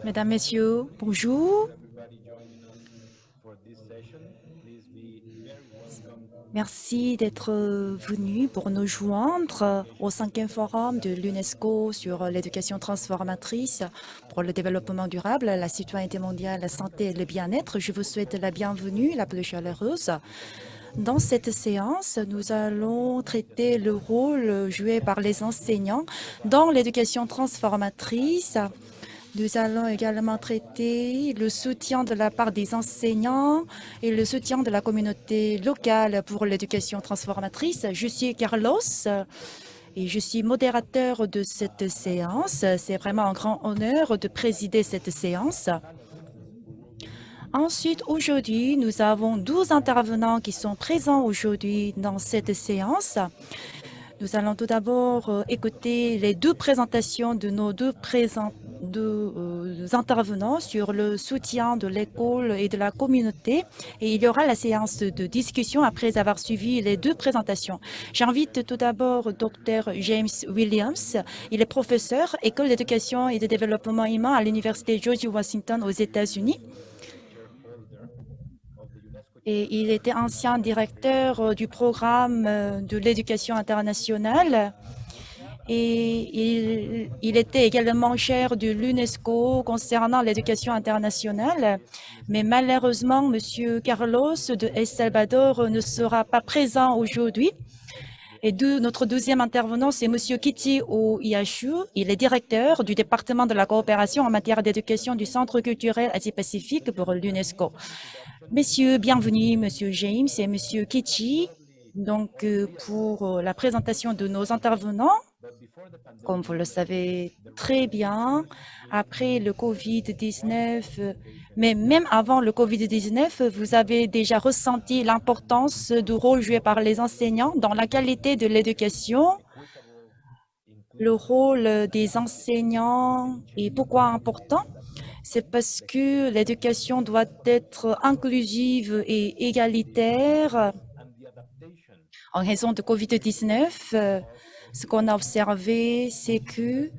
Mesdames, Messieurs, bonjour. Merci d'être venus pour nous joindre au 5e forum de l'UNESCO sur l'éducation transformatrice pour le développement durable, la citoyenneté mondiale, la santé et le bien-être. Je vous souhaite la bienvenue, la plus chaleureuse. Dans cette séance, nous allons traiter le rôle joué par les enseignants dans l'éducation transformatrice. Nous allons également traiter le soutien de la part des enseignants et le soutien de la communauté locale pour l'éducation transformatrice. Je suis Carlos et je suis modérateur de cette séance. C'est vraiment un grand honneur de présider cette séance. Ensuite, aujourd'hui, nous avons 12 intervenants qui sont présents aujourd'hui dans cette séance. Nous allons tout d'abord écouter les deux présentations de nos deux intervenants sur le soutien de l'école et de la communauté. Et il y aura la séance de discussion après avoir suivi les deux présentations. J'invite tout d'abord Dr. James Williams. Il est professeur, École d'éducation et de développement humain à l'Université George Washington aux États-Unis. Et il était ancien directeur du programme de l'éducation internationale. Et il était également chair de l'UNESCO concernant l'éducation internationale. Mais malheureusement, M. Carlos de El Salvador ne sera pas présent aujourd'hui. Et notre deuxième intervenant, c'est M. Kitty Oyachu. Il est directeur du département de la coopération en matière d'éducation du Centre culturel Asie-Pacifique pour l'UNESCO. Messieurs, bienvenue, Monsieur James et Monsieur Kitty. Donc, pour la présentation de nos intervenants, comme vous le savez très bien, après le Covid-19, mais même avant le Covid-19, vous avez déjà ressenti l'importance du rôle joué par les enseignants dans la qualité de l'éducation. Le rôle des enseignants est pourquoi important? C'est parce que l'éducation doit être inclusive et égalitaire. En raison de Covid-19, ce qu'on a observé, c'est que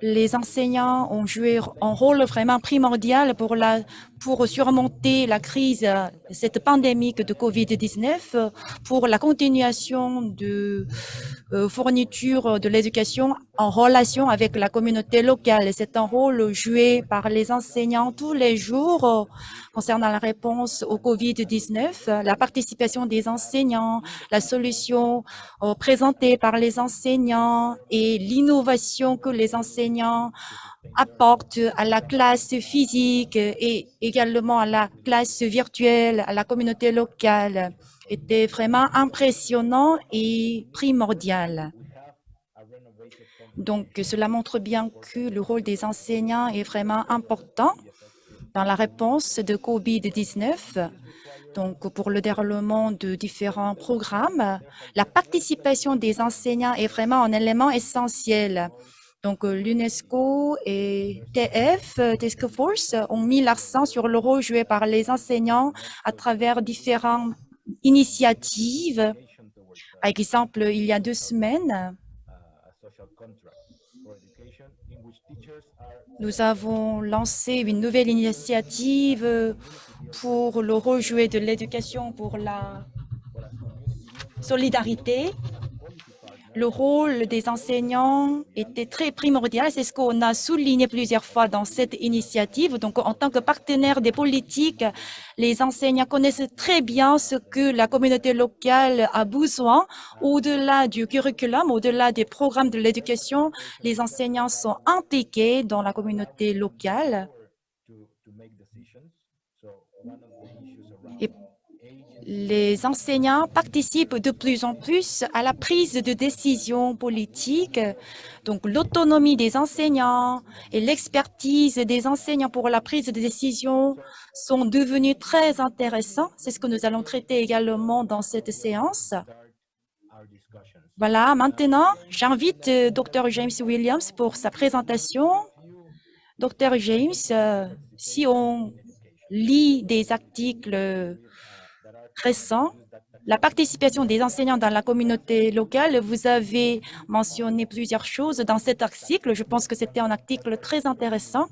les enseignants ont joué un rôle vraiment primordial pour surmonter la crise, cette pandémie de Covid-19, pour la continuation de fourniture de l'éducation en relation avec la communauté locale. C'est un rôle joué par les enseignants tous les jours concernant la réponse au Covid-19, la participation des enseignants, la solution présentée par les enseignants et l'innovation que les enseignants apportent à la classe physique et également à la classe virtuelle, à la communauté locale était vraiment impressionnant et primordial. Donc, cela montre bien que le rôle des enseignants est vraiment important dans la réponse de Covid-19. Donc, pour le déroulement de différents programmes, la participation des enseignants est vraiment un élément essentiel. Donc, l'UNESCO et TF, Task Force, ont mis l'accent sur le rôle joué par les enseignants à travers différentes initiatives. Par exemple, il y a 2 semaines, nous avons lancé une nouvelle initiative pour le rôle joué de l'éducation pour la solidarité. Le rôle des enseignants était très primordial. C'est ce qu'on a souligné plusieurs fois dans cette initiative. Donc, en tant que partenaire des politiques, les enseignants connaissent très bien ce que la communauté locale a besoin. Au-delà du curriculum, au-delà des programmes de l'éducation, les enseignants sont intégrés dans la communauté locale. Et les enseignants participent de plus en plus à la prise de décision politique. Donc, l'autonomie des enseignants et l'expertise des enseignants pour la prise de décision sont devenus très intéressants. C'est ce que nous allons traiter également dans cette séance. Voilà, maintenant, j'invite Dr. James Williams pour sa présentation. Dr. James, si on lit des articles récent. La participation des enseignants dans la communauté locale, vous avez mentionné plusieurs choses dans cet article. Je pense que c'était un article très intéressant.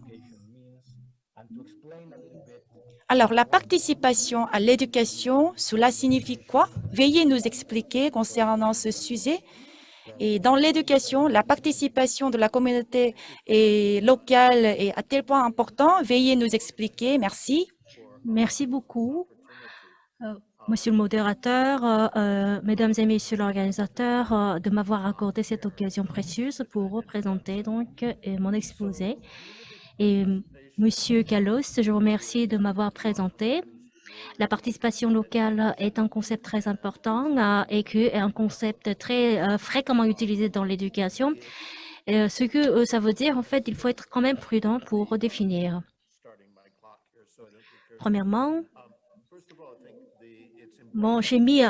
Alors, la participation à l'éducation, cela signifie quoi? Veuillez nous expliquer concernant ce sujet. Et dans l'éducation, la participation de la communauté locale est à tel point important. Veuillez nous expliquer. Merci. Merci beaucoup, Monsieur le modérateur, Mesdames et Messieurs l'organisateur, de m'avoir accordé cette occasion précieuse pour représenter donc mon exposé. Et Monsieur Kallos, je vous remercie de m'avoir présenté. La participation locale est un concept très important et que est un concept très fréquemment utilisé dans l'éducation. Ce que ça veut dire, en fait, il faut être quand même prudent pour définir. Premièrement, bon, j'ai mis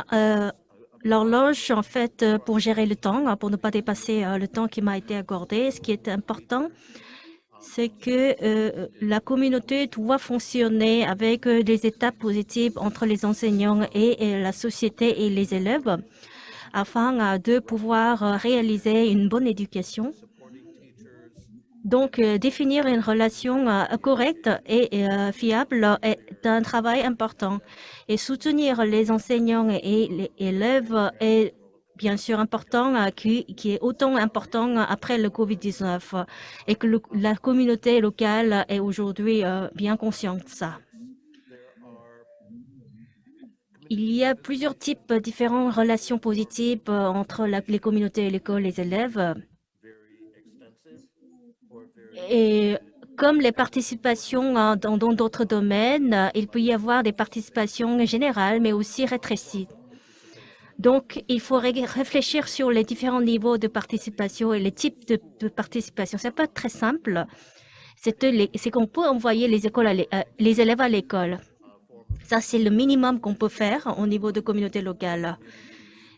l'horloge, en fait, pour gérer le temps, pour ne pas dépasser le temps qui m'a été accordé. Ce qui est important, c'est que la communauté doit fonctionner avec des étapes positives entre les enseignants et la société et les élèves afin de pouvoir réaliser une bonne éducation. Donc, définir une relation correcte et fiable est un travail important. Et soutenir les enseignants et les élèves est bien sûr important, qui est autant important après le COVID-19 et que la communauté locale est aujourd'hui bien consciente de ça. Il y a plusieurs types différentes relations positives entre les communautés, l'école, les élèves. Et comme les participations dans d'autres domaines, il peut y avoir des participations générales, mais aussi rétrécies. Donc, il faut réfléchir sur les différents niveaux de participation et les types de participation. C'est pas très simple. C'est qu'on peut envoyer les élèves à l'école. Ça, c'est le minimum qu'on peut faire au niveau de communauté locale.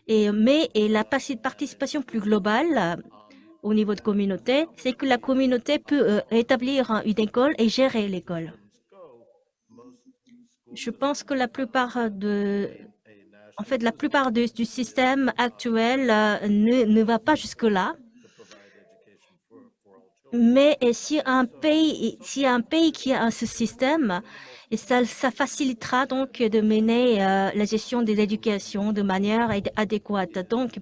Mais la participation plus globale, au niveau de communauté, c'est que la communauté peut établir une école et gérer l'école. Je pense que la plupart du système actuel ne va pas jusque-là. Mais si un pays qui a ce système, et ça facilitera donc de mener la gestion de l'éducation de manière adéquate. Donc,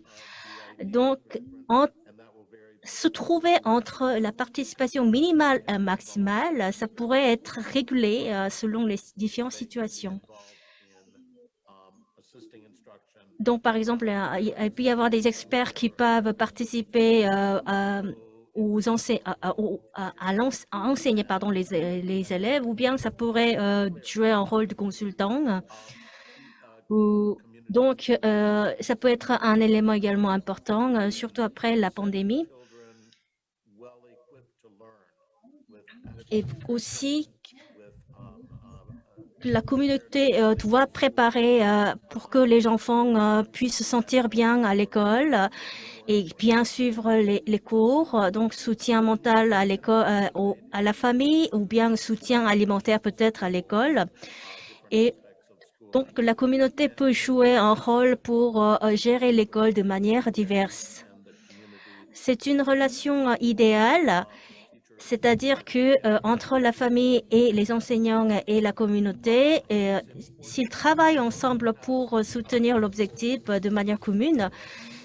se trouver entre la participation minimale et maximale, ça pourrait être régulé selon les différentes situations. Donc, par exemple, il peut y avoir des experts qui peuvent participer à enseigner les élèves, ou bien ça pourrait jouer un rôle de consultant. Donc, ça peut être un élément également important, surtout après la pandémie. Et aussi, la communauté doit préparer pour que les enfants puissent se sentir bien à l'école et bien suivre les cours. Donc, soutien mental à l'école, à la famille, ou bien soutien alimentaire peut-être à l'école. Et donc, la communauté peut jouer un rôle pour gérer l'école de manière diverse. C'est une relation idéale. C'est-à-dire que entre la famille et les enseignants et la communauté, s'ils travaillent ensemble pour soutenir l'objectif de manière commune,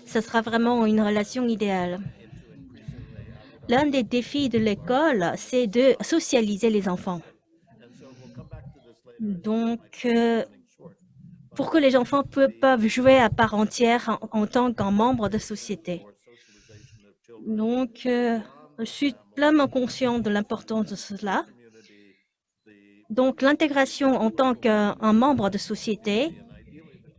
ce sera vraiment une relation idéale. L'un des défis de l'école, c'est de socialiser les enfants. Donc, pour que les enfants peuvent jouer à part entière en tant qu'un membre de société. Donc, je suis pleinement conscient de l'importance de cela. Donc, l'intégration en tant qu'un membre de société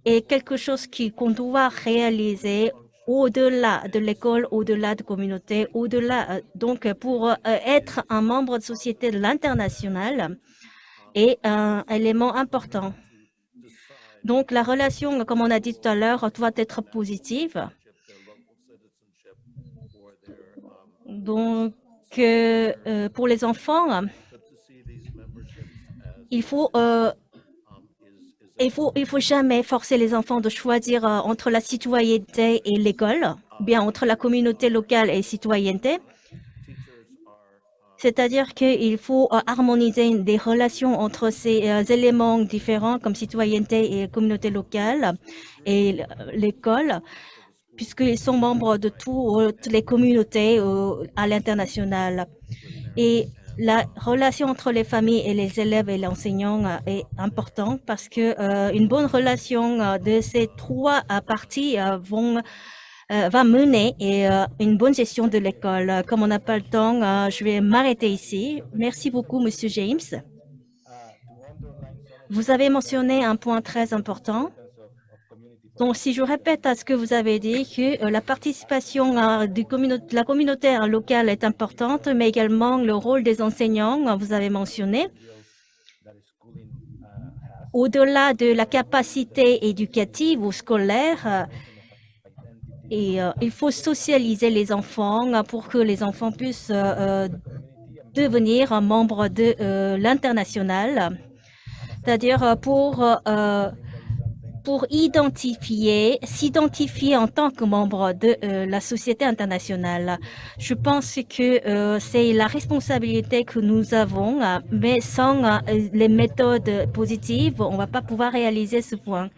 est quelque chose qu'on doit réaliser au-delà de l'école, au-delà de la communauté, au-delà. Donc, pour être un membre de société de l'international est un élément important. Donc, la relation, comme on a dit tout à l'heure, doit être positive. Donc, pour les enfants, il faut il faut jamais forcer les enfants de choisir entre la citoyenneté et l'école, bien entre la communauté locale et citoyenneté. C'est-à-dire qu'il faut harmoniser des relations entre ces éléments différents comme citoyenneté et communauté locale et l'école, puisqu'ils sont membres de toutes les communautés à l'international. Et la relation entre les familles et les élèves et l'enseignant est importante parce que une bonne relation de ces trois parties va mener une bonne gestion de l'école. Comme on n'a pas le temps, je vais m'arrêter ici. Merci beaucoup, Monsieur James. Vous avez mentionné un point très important. Donc, si je répète à ce que vous avez dit, que la participation de la communauté locale est importante, mais également le rôle des enseignants, vous avez mentionné. Au-delà de la capacité éducative ou scolaire, il faut socialiser les enfants pour que les enfants puissent devenir un membre de l'international, c'est-à-dire pour s'identifier en tant que membre de la société internationale. Je pense que c'est la responsabilité que nous avons, mais sans les méthodes positives, on ne va pas pouvoir réaliser ce point.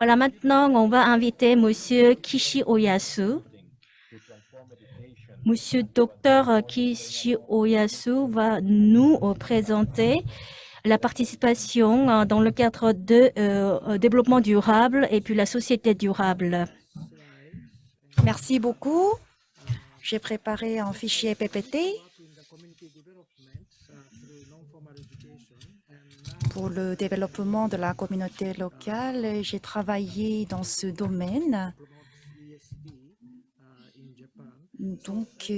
Voilà, maintenant, on va inviter Monsieur Kishi Oyasu. Monsieur Dr Kishi Oyasu va nous présenter la participation dans le cadre de développement durable et puis la société durable. Merci beaucoup. J'ai préparé un fichier PPT pour le développement de la communauté locale. J'ai travaillé dans ce domaine. Donc,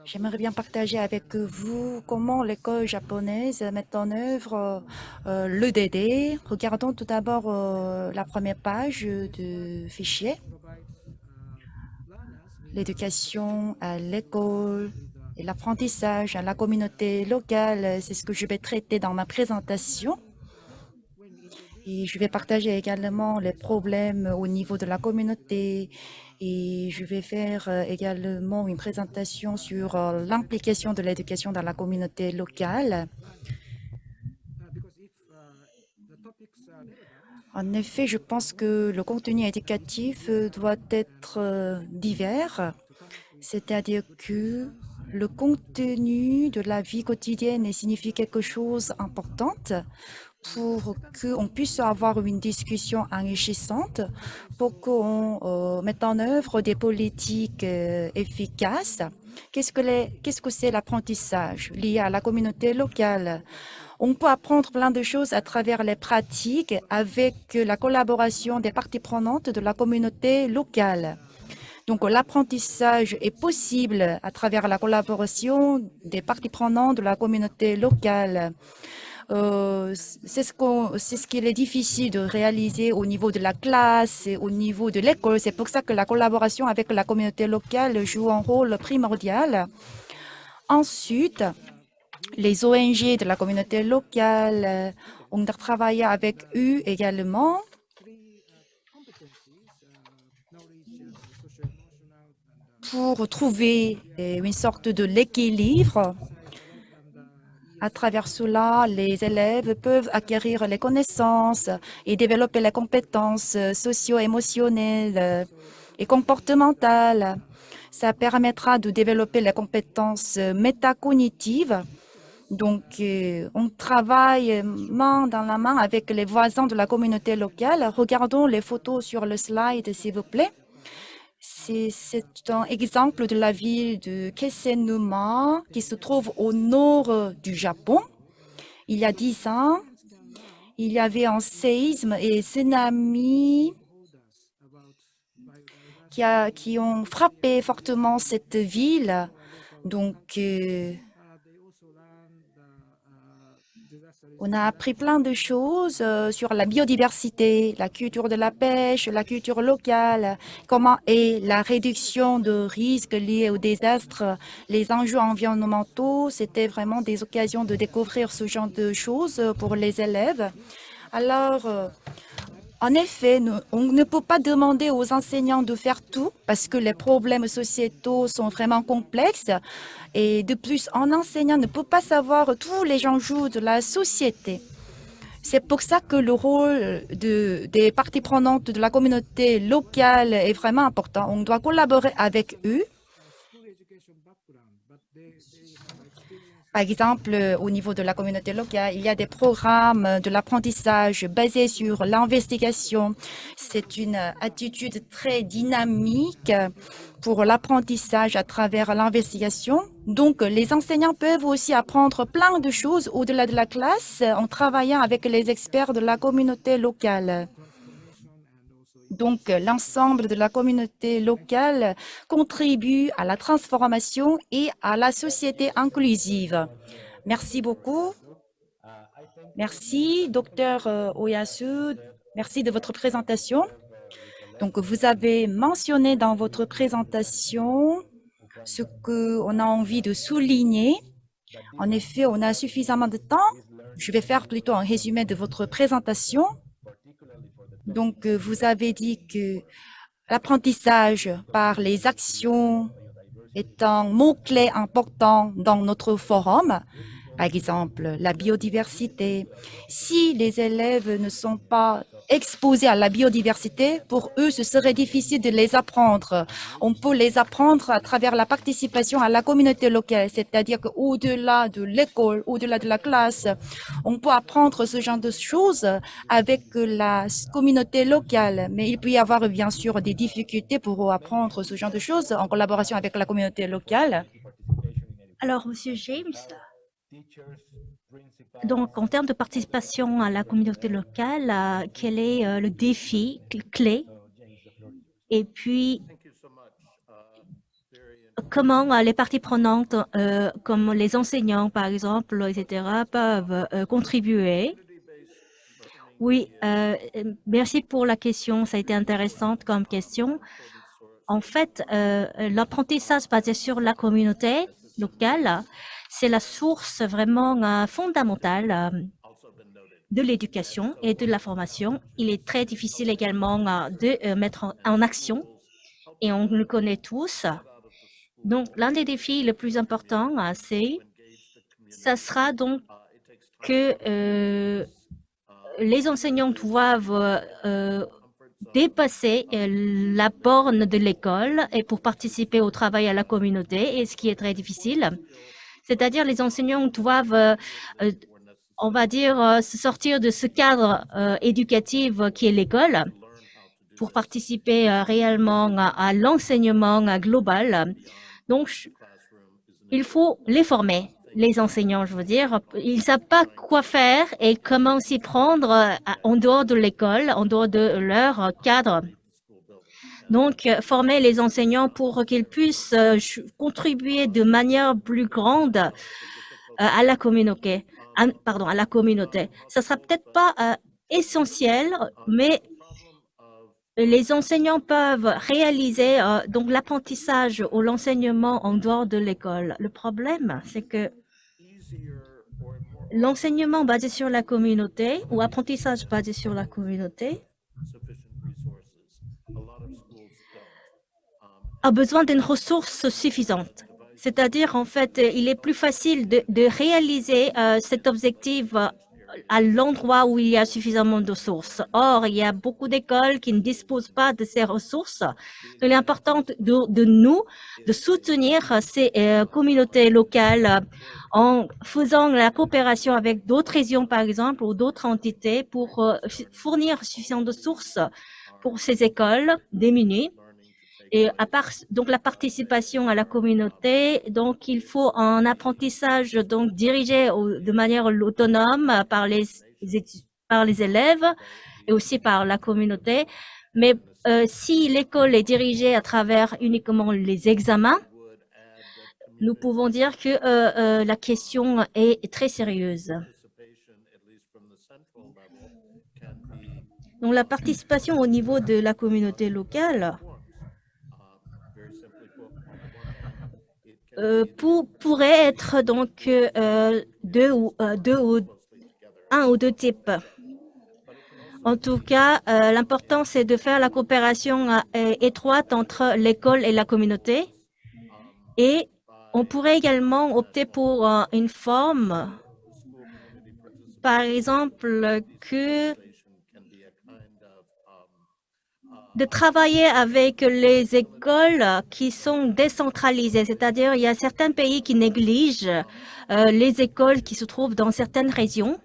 j'aimerais bien partager avec vous comment l'école japonaise met en œuvre l'EDD. Regardons tout d'abord la première page du fichier. L'éducation à l'école et l'apprentissage à la communauté locale, c'est ce que je vais traiter dans ma présentation. Et je vais partager également les problèmes au niveau de la communauté et je vais faire également une présentation sur l'implication de l'éducation dans la communauté locale. En effet, je pense que le contenu éducatif doit être divers, c'est-à-dire que le contenu de la vie quotidienne signifie quelque chose d'important pour qu'on puisse avoir une discussion enrichissante, pour qu'on mette en œuvre des politiques efficaces. Qu'est-ce que c'est l'apprentissage lié à la communauté locale? On peut apprendre plein de choses à travers les pratiques avec la collaboration des parties prenantes de la communauté locale. Donc, l'apprentissage est possible à travers la collaboration des parties prenantes de la communauté locale. C'est ce qu'il est difficile de réaliser au niveau de la classe et au niveau de l'école. C'est pour ça que la collaboration avec la communauté locale joue un rôle primordial. Ensuite, les ONG de la communauté locale, on a travaillé avec eux également. Pour trouver une sorte de l'équilibre. À travers cela, les élèves peuvent acquérir les connaissances et développer les compétences socio-émotionnelles et comportementales. Ça permettra de développer les compétences métacognitives. Donc, on travaille main dans la main avec les voisins de la communauté locale. Regardons les photos sur le slide, s'il vous plaît. C'est un exemple de la ville de Kesennuma qui se trouve au nord du Japon. Il y a 10 ans, il y avait un séisme et tsunami qui ont frappé fortement cette ville. Donc, on a appris plein de choses sur la biodiversité, la culture de la pêche, la culture locale, comment est la réduction de risques liés au désastre, les enjeux environnementaux. C'était vraiment des occasions de découvrir ce genre de choses pour les élèves. Alors, en effet, on ne peut pas demander aux enseignants de faire tout parce que les problèmes sociétaux sont vraiment complexes. Et de plus, un enseignant ne peut pas savoir tous les enjeux de la société. C'est pour ça que le rôle des parties prenantes de la communauté locale est vraiment important. On doit collaborer avec eux. Par exemple, au niveau de la communauté locale, il y a des programmes de l'apprentissage basés sur l'investigation. C'est une attitude très dynamique pour l'apprentissage à travers l'investigation. Donc, les enseignants peuvent aussi apprendre plein de choses au-delà de la classe en travaillant avec les experts de la communauté locale. Donc, l'ensemble de la communauté locale contribue à la transformation et à la société inclusive. Merci beaucoup. Merci, docteur Oyasu. Merci de votre présentation. Donc, vous avez mentionné dans votre présentation ce qu'on a envie de souligner. En effet, on a suffisamment de temps. Je vais faire plutôt un résumé de votre présentation. Donc, vous avez dit que l'apprentissage par les actions est un mot-clé important dans notre forum. Par exemple, la biodiversité. Si les élèves ne sont pas exposés à la biodiversité, pour eux, ce serait difficile de les apprendre. On peut les apprendre à travers la participation à la communauté locale, c'est-à-dire qu'au-delà de l'école, au-delà de la classe, on peut apprendre ce genre de choses avec la communauté locale. Mais il peut y avoir bien sûr des difficultés pour apprendre ce genre de choses en collaboration avec la communauté locale. Alors, Monsieur James, donc en termes de participation à la communauté locale, quel est le défi clé? Et puis, comment les parties prenantes, comme les enseignants par exemple, etc., peuvent contribuer? Oui, merci pour la question, ça a été intéressante comme question. En fait, l'apprentissage basé sur la communauté locale, c'est la source vraiment fondamentale de l'éducation et de la formation. Il est très difficile également de mettre en action, et on le connaît tous. Donc, l'un des défis les plus importants, ça sera donc que les enseignants doivent dépasser la borne de l'école et pour participer au travail à la communauté, et ce qui est très difficile. C'est-à-dire les enseignants doivent, on va dire, se sortir de ce cadre éducatif qui est l'école pour participer réellement à l'enseignement global. Donc, il faut les former, les enseignants, je veux dire. Ils ne savent pas quoi faire et comment s'y prendre en dehors de l'école, en dehors de leur cadre. Donc, former les enseignants pour qu'ils puissent contribuer de manière plus grande à la communauté. À la communauté. Ça sera peut-être pas essentiel, mais les enseignants peuvent réaliser donc l'apprentissage ou l'enseignement en dehors de l'école. Le problème, c'est que l'enseignement basé sur la communauté ou apprentissage basé sur la communauté a besoin d'une ressource suffisante. C'est-à-dire, en fait, il est plus facile de réaliser cet objectif à l'endroit où il y a suffisamment de ressources. Or, il y a beaucoup d'écoles qui ne disposent pas de ces ressources. Il est important de nous de soutenir ces communautés locales en faisant la coopération avec d'autres régions, par exemple, ou d'autres entités pour fournir suffisamment de sources pour ces écoles démunies. Et à part donc la participation à la communauté, donc il faut un apprentissage donc dirigé de manière autonome par les élèves et aussi par la communauté. Mais si l'école est dirigée à travers uniquement les examens, nous pouvons dire que la question est très sérieuse. Donc la participation au niveau de la communauté locale pourrait être donc un ou deux types. En tout cas, l'important, c'est de faire la coopération étroite entre l'école et la communauté. Et on pourrait également opter pour une forme, par exemple, que de travailler avec les écoles qui sont décentralisées, c'est-à-dire il y a certains pays qui négligent les écoles qui se trouvent dans certaines régions.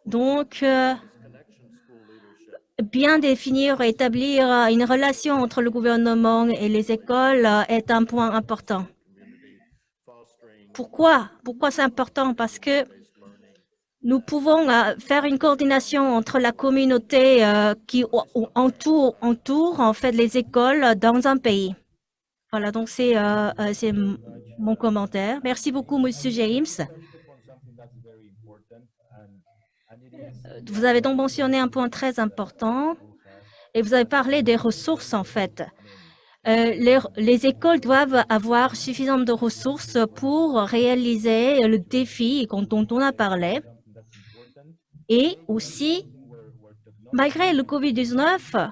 Donc, bien définir et établir une relation entre le gouvernement et les écoles est un point important. Pourquoi? Pourquoi c'est important? Parce que nous pouvons faire une coordination entre la communauté qui entoure en fait les écoles dans un pays. Voilà, donc c'est mon commentaire. Merci beaucoup, Monsieur James. Vous avez donc mentionné un point très important et vous avez parlé des ressources en fait. Les écoles doivent avoir suffisamment de ressources pour réaliser le défi dont on a parlé. Et aussi, malgré le COVID-19,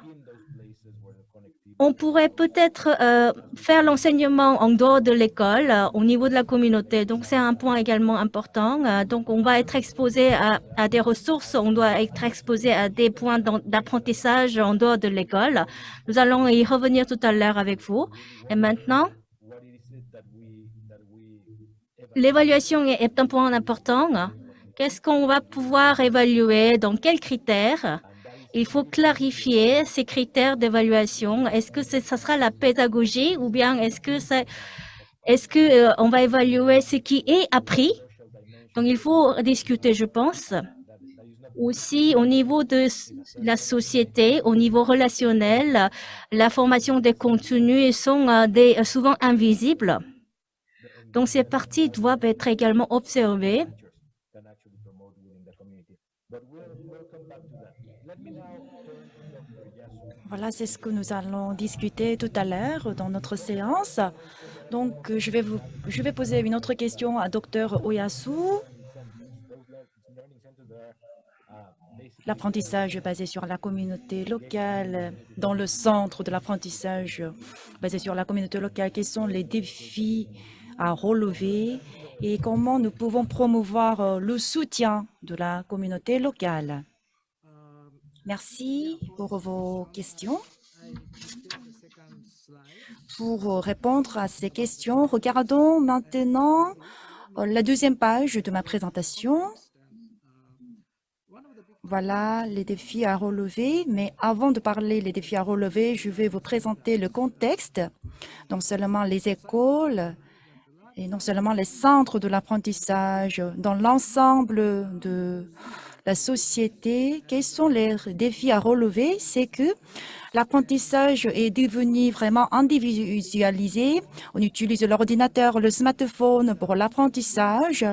on pourrait peut-être faire l'enseignement en dehors de l'école, au niveau de la communauté. Donc, c'est un point également important. Donc, on va être exposé à des ressources, on doit être exposé à des points d'apprentissage en dehors de l'école. Nous allons y revenir tout à l'heure avec vous. Et maintenant, l'évaluation est un point important. Qu'est-ce qu'on va pouvoir évaluer? Dans quels critères? Il faut clarifier ces critères d'évaluation. Est-ce que ça sera la pédagogie ou bien est-ce que on va évaluer ce qui est appris? Donc, il faut discuter, je pense. Aussi, au niveau de la société, au niveau relationnel, la formation des contenus sont souvent invisibles. Donc, ces parties doivent être également observées. Voilà, c'est ce que nous allons discuter tout à l'heure dans notre séance. Donc, je vais poser une autre question à Dr Oyasu. L'apprentissage basé sur la communauté locale, dans le centre de l'apprentissage basé sur la communauté locale, quels sont les défis à relever et comment nous pouvons promouvoir le soutien de la communauté locale? Merci pour vos questions. Pour répondre à ces questions, regardons maintenant la deuxième page de ma présentation. Voilà les défis à relever, mais avant de parler des défis à relever, je vais vous présenter le contexte, non seulement les écoles et non seulement les centres de l'apprentissage, dans l'ensemble de la société. Quels sont les défis à relever? C'est que l'apprentissage est devenu vraiment individualisé. On utilise l'ordinateur, le smartphone pour l'apprentissage.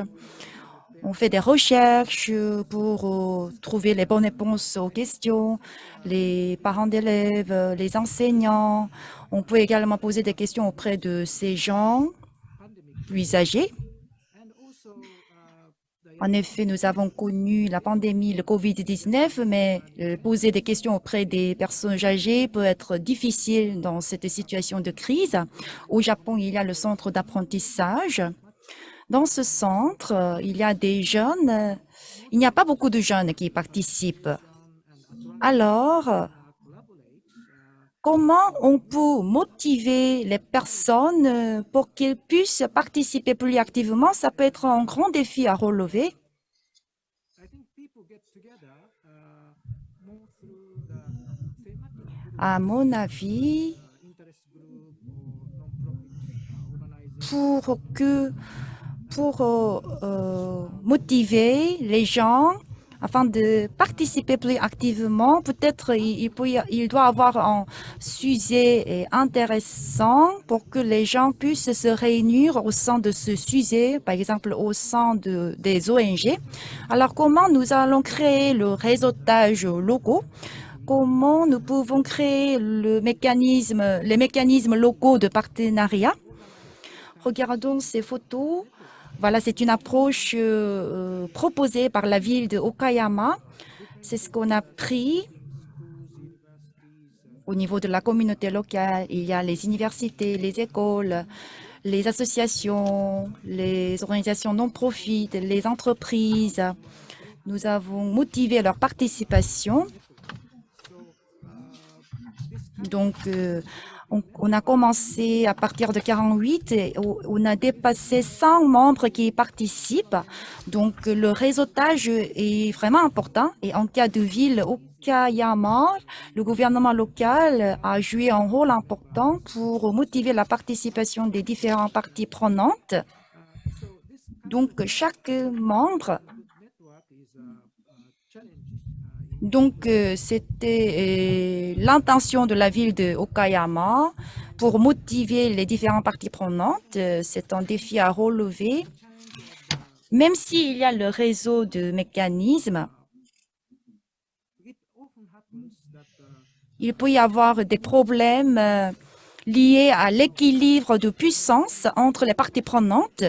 On fait des recherches pour trouver les bonnes réponses aux questions. Les parents d'élèves, les enseignants. On peut également poser des questions auprès de ces gens plus âgés. En effet, nous avons connu la pandémie, le COVID-19, mais poser des questions auprès des personnes âgées peut être difficile dans cette situation de crise. Au Japon, il y a le centre d'apprentissage. Dans ce centre, il y a des jeunes. Il n'y a pas beaucoup de jeunes qui participent. Alors, comment on peut motiver les personnes pour qu'elles puissent participer plus activement? Ça peut être un grand défi à relever. À mon avis, pour motiver les gens afin de participer plus activement, peut-être il doit avoir un sujet intéressant pour que les gens puissent se réunir au sein de ce sujet, par exemple au sein des ONG. Alors, comment nous allons créer le réseautage local? Comment nous pouvons créer les mécanismes locaux de partenariat? Regardons ces photos. Voilà, c'est une approche proposée par la ville de Okayama. C'est ce qu'on a pris au niveau de la communauté locale. Il y a les universités, les écoles, les associations, les organisations non-profit, les entreprises. Nous avons motivé leur participation. Donc, on a commencé à partir de 48 et on a dépassé 100 membres qui participent. Donc, le réseautage est vraiment important. Et en cas de ville Okayama, le gouvernement local a joué un rôle important pour motiver la participation des différentes parties prenantes. Donc, chaque membre. Donc, c'était l'intention de la ville de Okayama pour motiver les différentes parties prenantes. C'est un défi à relever. Même s'il y a le réseau de mécanismes, il peut y avoir des problèmes liés à l'équilibre de puissance entre les parties prenantes.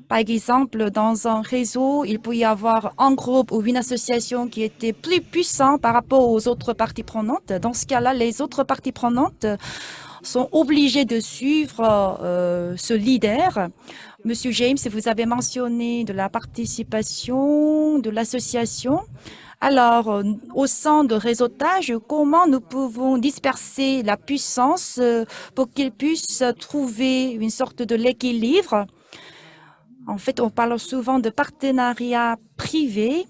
Par exemple, dans un réseau, il peut y avoir un groupe ou une association qui était plus puissant par rapport aux autres parties prenantes. Dans ce cas-là, les autres parties prenantes sont obligées de suivre ce leader. Monsieur James, vous avez mentionné de la participation de l'association. Alors, au sein de réseautage, comment nous pouvons disperser la puissance pour qu'ils puissent trouver une sorte de l'équilibre? En fait, on parle souvent de partenariat privé.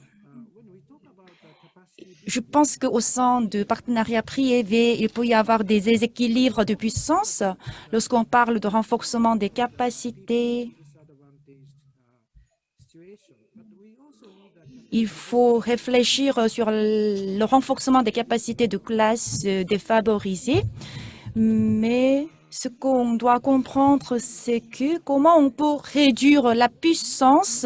Je pense qu'au sein de partenariats privés, il peut y avoir des déséquilibres de puissance. Lorsqu'on parle de renforcement des capacités, il faut réfléchir sur le renforcement des capacités de classes défavorisées. Mais ce qu'on doit comprendre, c'est que comment on peut réduire la puissance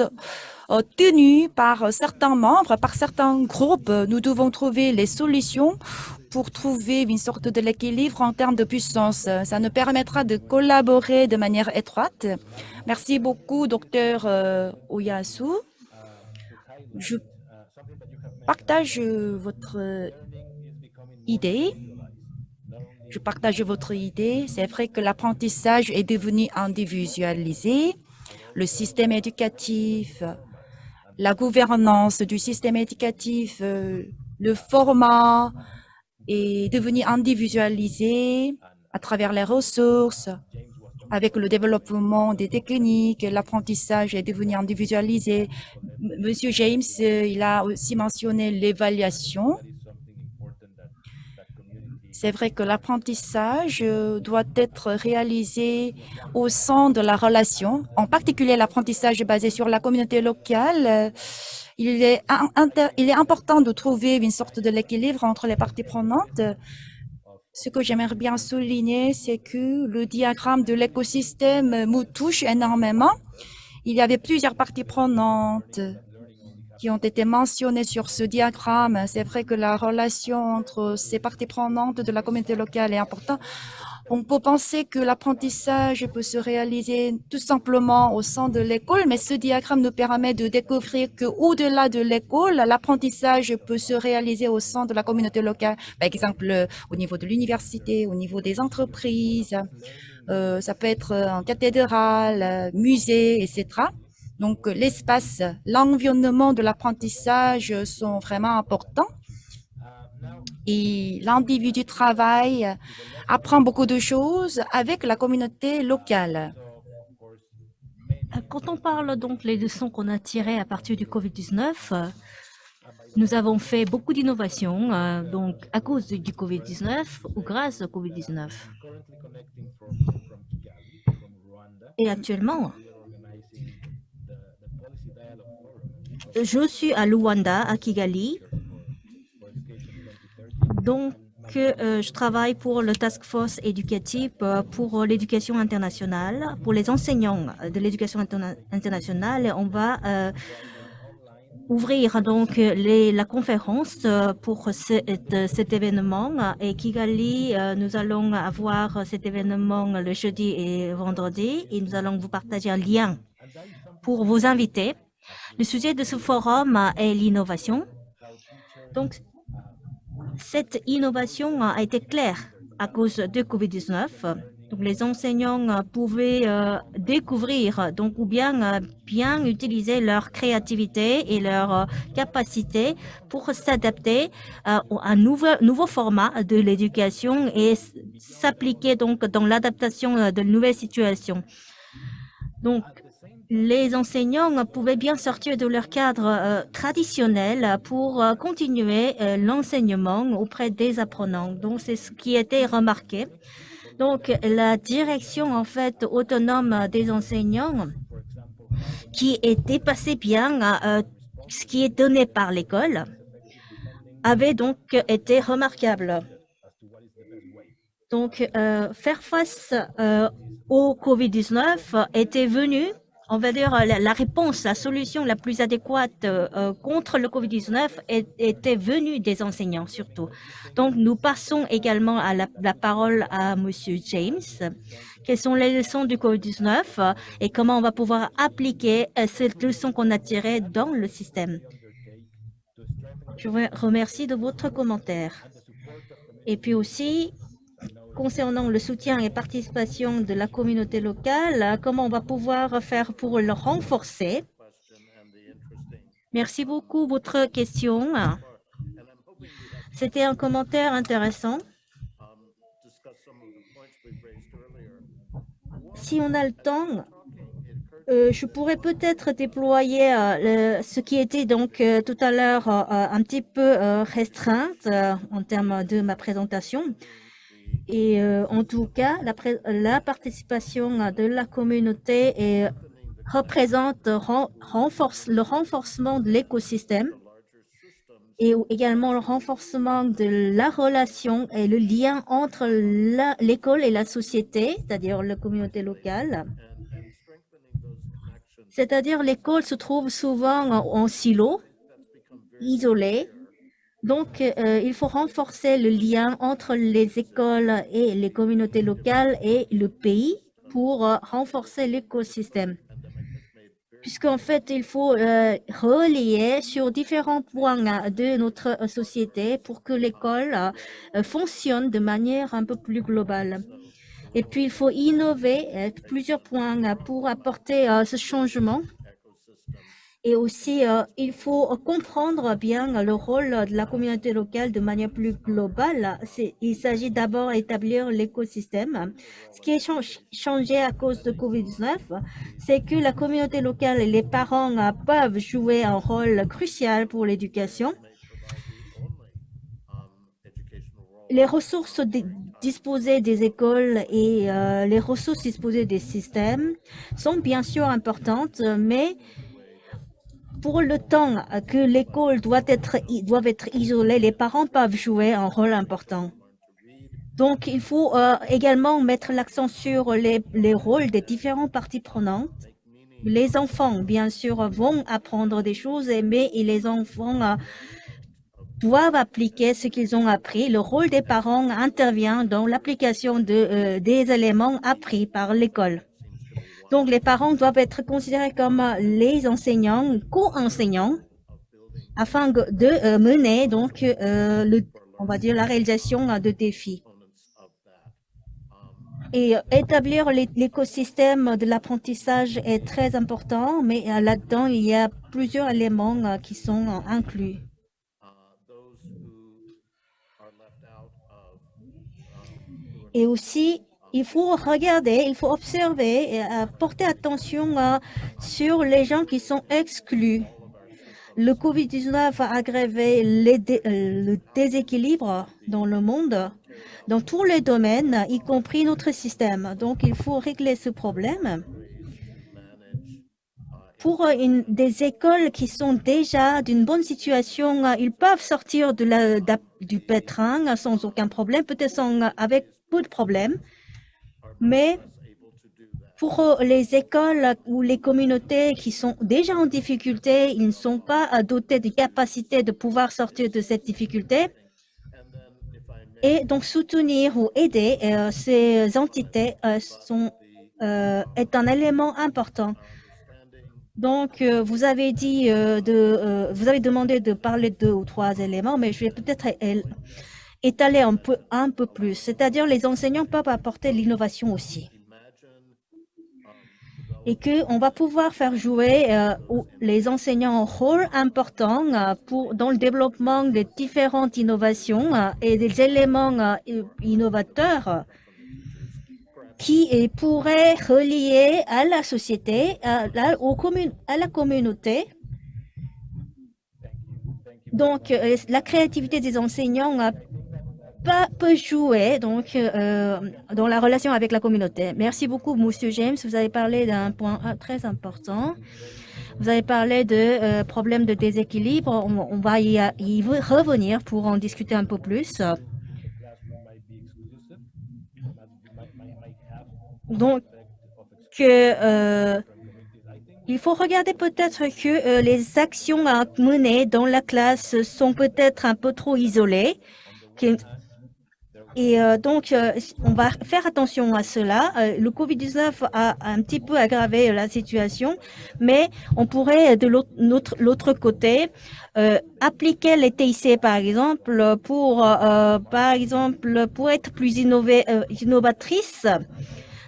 tenue par certains membres, par certains groupes. Nous devons trouver les solutions pour trouver une sorte de l'équilibre en termes de puissance. Ça nous permettra de collaborer de manière étroite. Merci beaucoup, docteur Oyasu. Je partage votre idée. Je partage votre idée. C'est vrai que l'apprentissage est devenu individualisé. Le système éducatif, la gouvernance du système éducatif, le format est devenu individualisé à travers les ressources. Avec le développement des techniques, l'apprentissage est devenu individualisé. Monsieur James, il a aussi mentionné l'évaluation. C'est vrai que l'apprentissage doit être réalisé au sein de la relation, en particulier l'apprentissage basé sur la communauté locale. Il est important de trouver une sorte de l'équilibre entre les parties prenantes. Ce que j'aimerais bien souligner, c'est que le diagramme de l'écosystème me touche énormément. Il y avait plusieurs parties prenantes qui ont été mentionnées sur ce diagramme. C'est vrai que la relation entre ces parties prenantes de la communauté locale est importante. On peut penser que l'apprentissage peut se réaliser tout simplement au sein de l'école, mais ce diagramme nous permet de découvrir qu'au-delà de l'école, l'apprentissage peut se réaliser au sein de la communauté locale. Par exemple, au niveau de l'université, au niveau des entreprises, ça peut être en cathédrale, musée, etc. Donc, l'espace, l'environnement de l'apprentissage sont vraiment importants. Et l'individu travaille, apprend beaucoup de choses avec la communauté locale. Quand on parle donc les leçons qu'on a tirées à partir du Covid-19, nous avons fait beaucoup d'innovations donc à cause du Covid-19 ou grâce au Covid-19. Et actuellement, je suis à Luanda, à Kigali. Donc, je travaille pour le Task Force éducatif pour l'éducation internationale. Pour les enseignants de l'éducation internationale, on va ouvrir donc la conférence pour cet événement. Et Kigali, nous allons avoir cet événement le jeudi et vendredi. Et nous allons vous partager un lien pour vous inviter. Le sujet de ce forum est l'innovation. Donc, cette innovation a été claire à cause de Covid-19. Donc, les enseignants pouvaient découvrir donc, ou bien bien utiliser leur créativité et leur capacité pour s'adapter à un nouveau format de l'éducation et s'appliquer donc dans l'adaptation de nouvelles situations. Donc, les enseignants pouvaient bien sortir de leur cadre traditionnel pour continuer l'enseignement auprès des apprenants. Donc, c'est ce qui a été remarqué. Donc, la direction, en fait, autonome des enseignants, qui était passée bien ce qui est donné par l'école, avait donc été remarquable. Donc, faire face au Covid-19 était venu, on va dire, la réponse, la solution la plus adéquate contre le Covid-19 était venue des enseignants surtout. Donc, nous passons également à la parole à Monsieur James. Quelles sont les leçons du Covid-19 et comment on va pouvoir appliquer cette leçon qu'on a tirée dans le système? Je vous remercie de votre commentaire. Et puis aussi, concernant le soutien et participation de la communauté locale, comment on va pouvoir faire pour le renforcer? Merci beaucoup pour votre question. C'était un commentaire intéressant. Si on a le temps, je pourrais peut-être déployer ce qui était donc tout à l'heure un petit peu restreinte en termes de ma présentation. Et en tout cas, la participation de la communauté représente le renforcement de l'écosystème et également le renforcement de la relation et le lien entre l'école et la société, c'est-à-dire la communauté locale. C'est-à-dire l'école se trouve souvent en silo, isolée. Donc, il faut renforcer le lien entre les écoles et les communautés locales et le pays pour renforcer l'écosystème. Puisqu'en fait, il faut relier sur différents points de notre société pour que l'école fonctionne de manière un peu plus globale. Et puis, il faut innover plusieurs points pour apporter ce changement. Et aussi, il faut comprendre bien le rôle de la communauté locale de manière plus globale. Il s'agit d'abord d'établir l'écosystème. Ce qui est changé à cause de Covid-19, c'est que la communauté locale et les parents peuvent jouer un rôle crucial pour l'éducation. Les ressources disposées des écoles et les ressources disposées des systèmes sont bien sûr importantes, mais pour le temps que l'école doit être isolée, les parents peuvent jouer un rôle important. Donc, il faut également mettre l'accent sur les rôles des différentes parties prenantes. Les enfants, bien sûr, vont apprendre des choses, mais les enfants doivent appliquer ce qu'ils ont appris. Le rôle des parents intervient dans l'application des éléments appris par l'école. Donc, les parents doivent être considérés comme les enseignants, co-enseignants, afin de mener donc on va dire la réalisation de défis. Et établir l'écosystème de l'apprentissage est très important, mais là-dedans, il y a plusieurs éléments qui sont inclus. Et aussi, il faut regarder, il faut observer et porter attention sur les gens qui sont exclus. Le Covid-19 a aggravé le déséquilibre dans le monde, dans tous les domaines, y compris notre système. Donc, il faut régler ce problème. Pour des écoles qui sont déjà d'une bonne situation, ils peuvent sortir du pétrin sans aucun problème, peut-être avec peu de problèmes. Mais pour les écoles ou les communautés qui sont déjà en difficulté, ils ne sont pas dotés de capacités de pouvoir sortir de cette difficulté. Et donc, soutenir ou aider ces entités est un élément important. Donc, vous avez dit vous avez demandé de parler de 2 ou 3 éléments, mais je vais peut-être étaler un peu plus. C'est-à-dire, les enseignants peuvent apporter l'innovation aussi. Et qu'on va pouvoir faire jouer les enseignants un rôle important dans le développement des différentes innovations et des éléments innovateurs qui pourraient relier à la société, à la communauté. Donc, la créativité des enseignants peut jouer donc, dans la relation avec la communauté. Merci beaucoup, Monsieur James. Vous avez parlé d'un point très important. Vous avez parlé de problèmes de déséquilibre. On va y revenir pour en discuter un peu plus. Donc, il faut regarder peut-être que les actions à mener dans la classe sont peut-être un peu trop isolées. Et donc, on va faire attention à cela. Le Covid-19 a un petit peu aggravé la situation, mais on pourrait, de l'autre côté, appliquer les TIC, par exemple, pour être plus innovatrice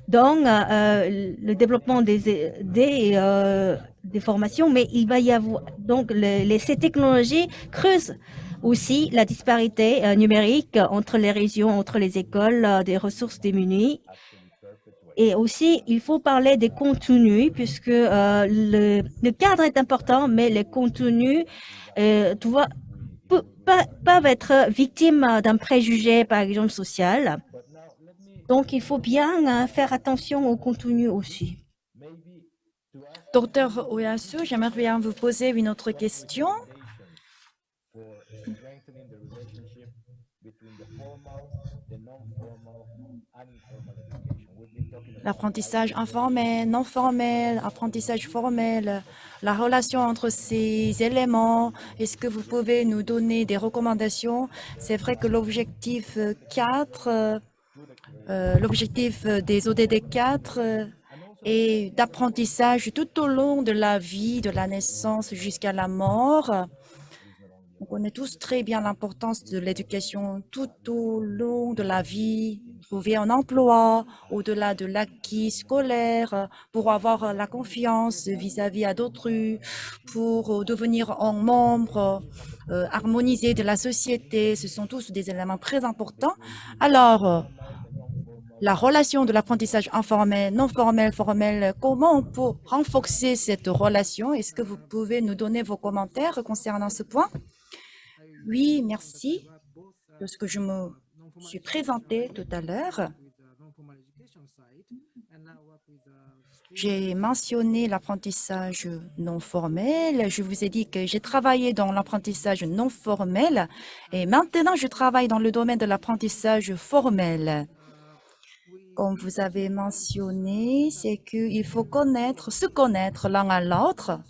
dans le développement des formations, mais il va y avoir donc ces technologies creusent aussi la disparité numérique entre les régions, entre les écoles, des ressources démunies. Et aussi, il faut parler des contenus, puisque le cadre est important, mais les contenus, tu vois, peuvent être victimes d'un préjugé, par exemple, social. Donc, il faut bien faire attention au contenu aussi. Docteur Oyasu, j'aimerais bien vous poser une autre question. L'apprentissage informel, non formel, apprentissage formel, la relation entre ces éléments. Est-ce que vous pouvez nous donner des recommandations? C'est vrai que l'objectif 4, l'objectif des ODD 4 est d'apprentissage tout au long de la vie, de la naissance jusqu'à la mort. On connaît tous très bien l'importance de l'éducation tout au long de la vie, trouver un emploi au-delà de l'acquis scolaire, pour avoir la confiance vis-à-vis à d'autrui, pour devenir un membre harmonisé de la société. Ce sont tous des éléments très importants. Alors, la relation de l'apprentissage informel, non formel, formel, comment on peut renforcer cette relation? Est-ce que vous pouvez nous donner vos commentaires concernant ce point? Oui, merci. Lorsque je me suis présentée tout à l'heure, j'ai mentionné l'apprentissage non formel. Je vous ai dit que j'ai travaillé dans l'apprentissage non formel et maintenant je travaille dans le domaine de l'apprentissage formel. Comme vous avez mentionné, c'est qu'il faut se connaître l'un à l'autre.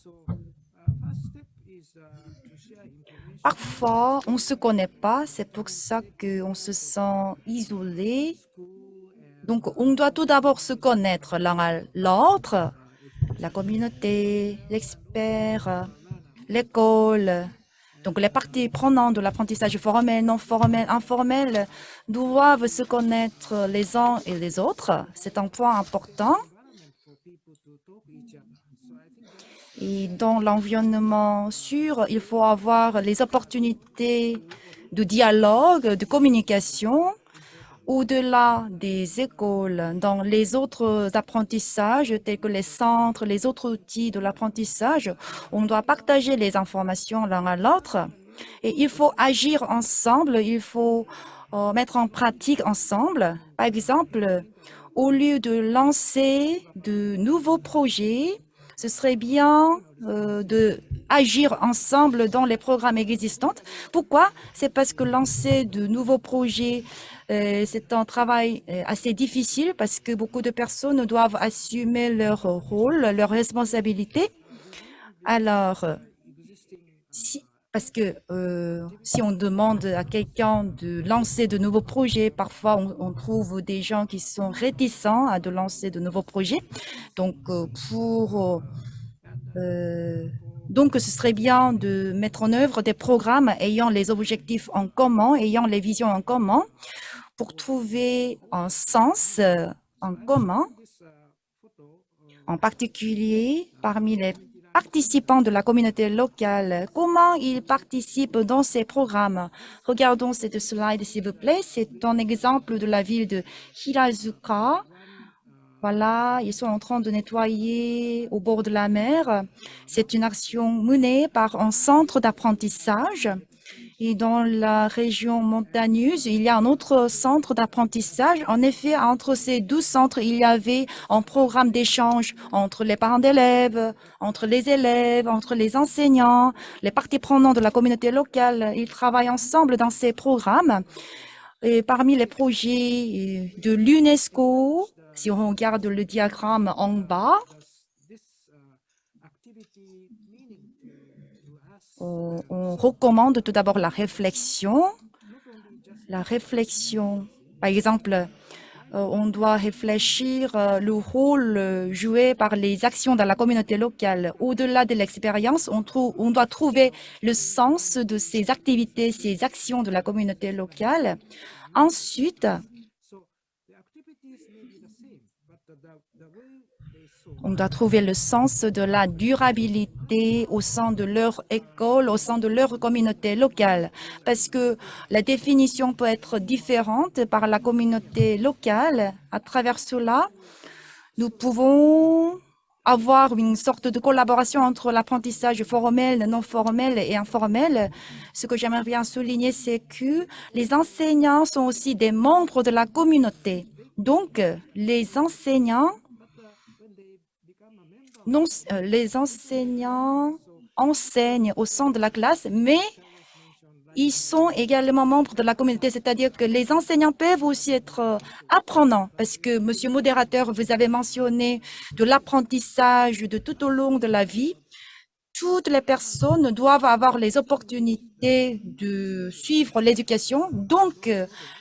Parfois, on ne se connaît pas, c'est pour ça qu'on se sent isolé. Donc, on doit tout d'abord se connaître l'un à l'autre, la communauté, l'expert, l'école. Donc, les parties prenantes de l'apprentissage formel, non formel, informel doivent se connaître les uns et les autres. C'est un point important. Et dans l'environnement sûr, il faut avoir les opportunités de dialogue, de communication, au-delà des écoles, dans les autres apprentissages, tels que les centres, les autres outils de l'apprentissage. On doit partager les informations l'un à l'autre et il faut agir ensemble, il faut mettre en pratique ensemble. Par exemple, au lieu de lancer de nouveaux projets, ce serait bien de agir ensemble dans les programmes existants. Pourquoi? C'est parce que lancer de nouveaux projets, c'est un travail assez difficile parce que beaucoup de personnes doivent assumer leur rôle, leurs responsabilités. Alors, parce que si on demande à quelqu'un de lancer de nouveaux projets, parfois on trouve des gens qui sont réticents à de lancer de nouveaux projets. Donc, pour Donc, ce serait bien de mettre en œuvre des programmes ayant les objectifs en commun, ayant les visions en commun, pour trouver un sens en commun, en particulier parmi les participants de la communauté locale. Comment ils participent dans ces programmes? Regardons cette slide, s'il vous plaît. C'est un exemple de la ville de Hirazuka. Voilà, ils sont en train de nettoyer au bord de la mer. C'est une action menée par un centre d'apprentissage. Et dans la région montagneuse, il y a un autre centre d'apprentissage. En effet, entre ces 12 centres, il y avait un programme d'échange entre les parents d'élèves, entre les élèves, entre les enseignants, les parties prenantes de la communauté locale. Ils travaillent ensemble dans ces programmes. Et parmi les projets de l'UNESCO, si on regarde le diagramme en bas, on recommande tout d'abord la réflexion. La réflexion, par exemple, on doit réfléchir le rôle joué par les actions dans la communauté locale. Au-delà de l'expérience, on doit trouver le sens de ces activités, ces actions de la communauté locale. Ensuite, on doit trouver le sens de la durabilité au sein de leur école, au sein de leur communauté locale, parce que la définition peut être différente par la communauté locale. À travers cela, nous pouvons avoir une sorte de collaboration entre l'apprentissage formel, non formel et informel. Ce que j'aimerais bien souligner, c'est que les enseignants sont aussi des membres de la communauté. Donc, les enseignants enseignent au sein de la classe, mais ils sont également membres de la communauté, c'est-à-dire que les enseignants peuvent aussi être apprenants, parce que, monsieur modérateur, vous avez mentionné de l'apprentissage de tout au long de la vie. Toutes les personnes doivent avoir les opportunités de suivre l'éducation. Donc,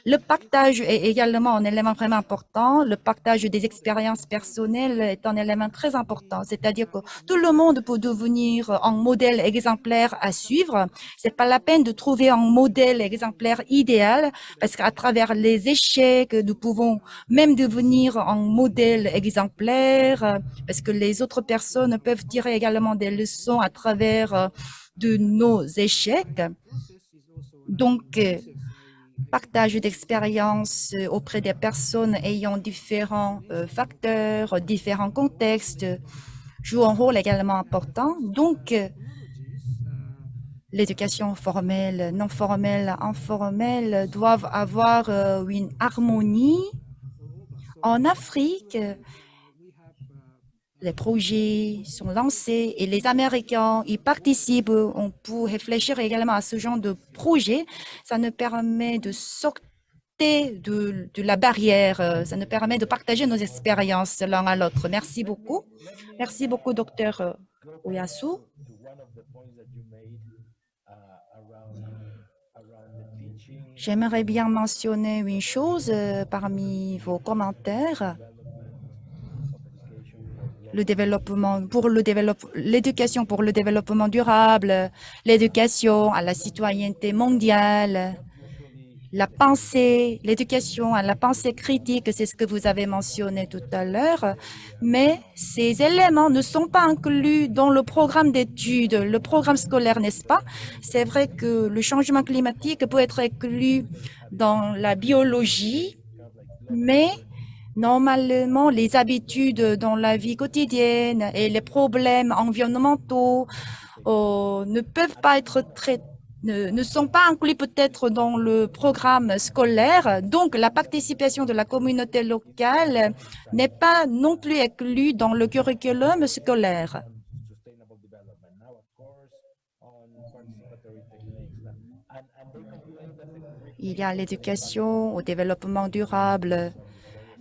le partage est également un élément vraiment important. Le partage des expériences personnelles est un élément très important. C'est-à-dire que tout le monde peut devenir un modèle exemplaire à suivre. C'est pas la peine de trouver un modèle exemplaire idéal parce qu'à travers les échecs, nous pouvons même devenir un modèle exemplaire parce que les autres personnes peuvent tirer également des leçons à travers de nos échecs. Donc, partage d'expériences auprès des personnes ayant différents facteurs, différents contextes, joue un rôle également important. Donc, l'éducation formelle, non formelle, informelle doivent avoir une harmonie. En Afrique, les projets sont lancés et les Américains y participent. On peut réfléchir également à ce genre de projet. Ça nous permet de sortir de la barrière. Ça nous permet de partager nos expériences l'un à l'autre. Merci beaucoup. Merci beaucoup, docteur Oyasu. J'aimerais bien mentionner une chose parmi vos commentaires. L'éducation pour le développement durable, l'éducation à la citoyenneté mondiale, la pensée, l'éducation à la pensée critique, c'est ce que vous avez mentionné tout à l'heure, mais ces éléments ne sont pas inclus dans le programme d'études, le programme scolaire, n'est-ce pas? C'est vrai que le changement climatique peut être inclus dans la biologie, mais normalement, les habitudes dans la vie quotidienne et les problèmes environnementaux ne peuvent pas être ne sont pas inclus peut-être dans le programme scolaire. Donc, la participation de la communauté locale n'est pas non plus inclue dans le curriculum scolaire. Il y a l'éducation au développement durable.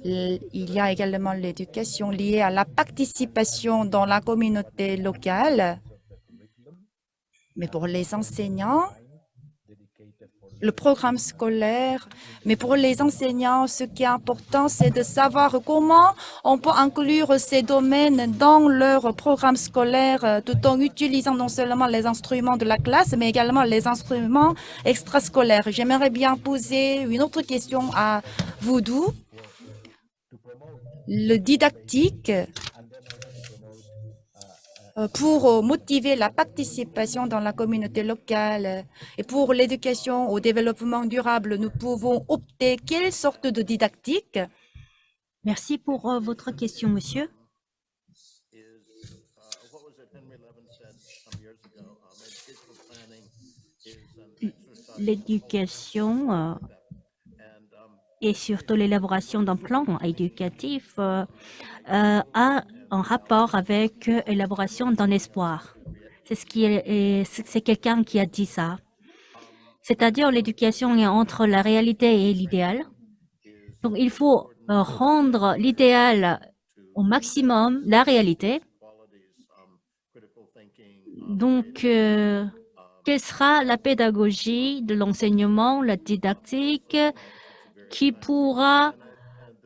Il y a également l'éducation liée à la participation dans la communauté locale. Mais pour les enseignants, le programme scolaire. Mais pour les enseignants, ce qui est important, c'est de savoir comment on peut inclure ces domaines dans leur programme scolaire tout en utilisant non seulement les instruments de la classe, mais également les instruments extrascolaires. J'aimerais bien poser une autre question à Voodoo. Le didactique pour motiver la participation dans la communauté locale et pour l'éducation au développement durable, nous pouvons opter quelle sorte de didactique? Merci pour votre question, monsieur. L'éducation et surtout l'élaboration d'un plan éducatif a un rapport avec l'élaboration d'un espoir. C'est quelqu'un qui a dit ça. C'est-à-dire l'éducation est entre la réalité et l'idéal. Donc il faut rendre l'idéal au maximum la réalité. Donc quelle sera la pédagogie de l'enseignement, la didactique qui pourra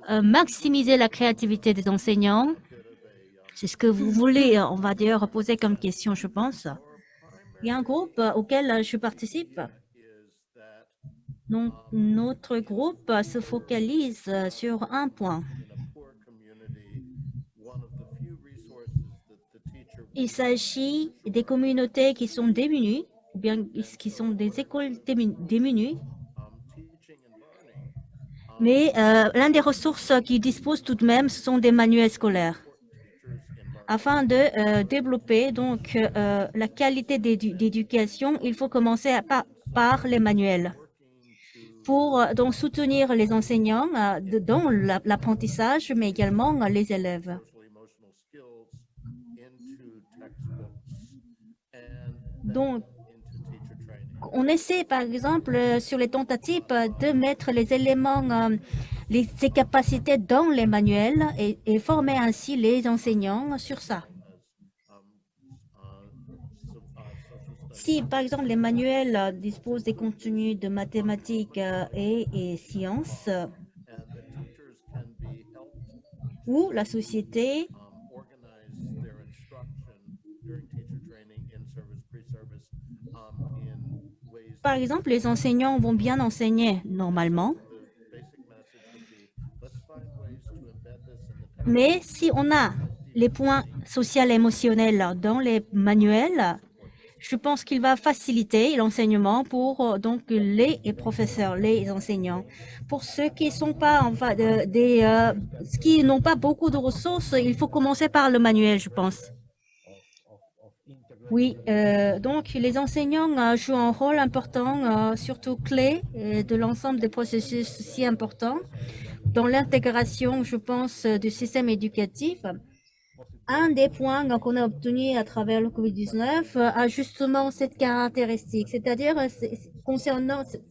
maximiser la créativité des enseignants? C'est ce que vous voulez, on va dire, poser comme question, je pense. Il y a un groupe auquel je participe. Donc, notre groupe se focalise sur un point. Il s'agit des communautés qui sont démunies, ou bien qui sont des écoles démunies. Mais l'une des ressources qui disposent tout de même, ce sont des manuels scolaires. Afin de développer donc la qualité d'éducation, il faut commencer par les manuels. Pour donc soutenir les enseignants dans l'apprentissage, mais également les élèves. Donc, on essaie, par exemple, sur les tentatives de mettre les éléments, ces capacités dans les manuels et former ainsi les enseignants sur ça. Si, par exemple, les manuels disposent des contenus de mathématiques et sciences, où la société par exemple, les enseignants vont bien enseigner normalement. Mais si on a les points sociaux et émotionnels dans les manuels, je pense qu'il va faciliter l'enseignement pour donc les professeurs, les enseignants. Pour ceux qui sont pas enfin qui n'ont pas beaucoup de ressources, il faut commencer par le manuel, je pense. Oui, donc les enseignants jouent un rôle important, surtout clé, de l'ensemble des processus si importants dans l'intégration, je pense, du système éducatif. Un des points qu'on a obtenus à travers le COVID-19 a justement cette caractéristique, c'est-à-dire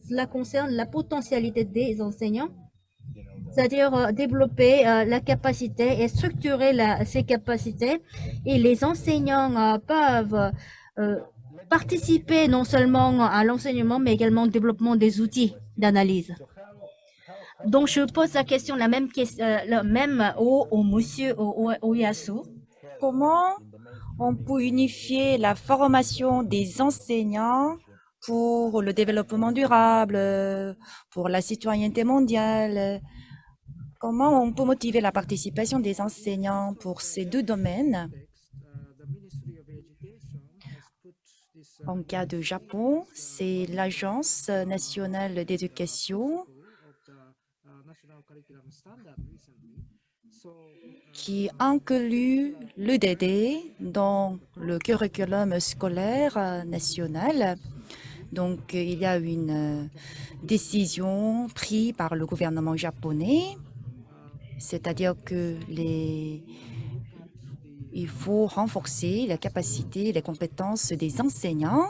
cela concerne la potentialité des enseignants, c'est-à-dire développer la capacité et structurer ces capacités. Et les enseignants peuvent participer non seulement à l'enseignement, mais également au développement des outils d'analyse. Donc, je pose la question, la même au monsieur Oyasu. Comment on peut unifier la formation des enseignants pour le développement durable, pour la citoyenneté mondiale? Comment on peut motiver la participation des enseignants pour ces deux domaines? En cas de Japon, c'est l'Agence nationale d'éducation qui inclut l'EDD dans le curriculum scolaire national. Donc, il y a une décision prise par le gouvernement japonais, c'est-à-dire que il faut renforcer la capacité et les compétences des enseignants.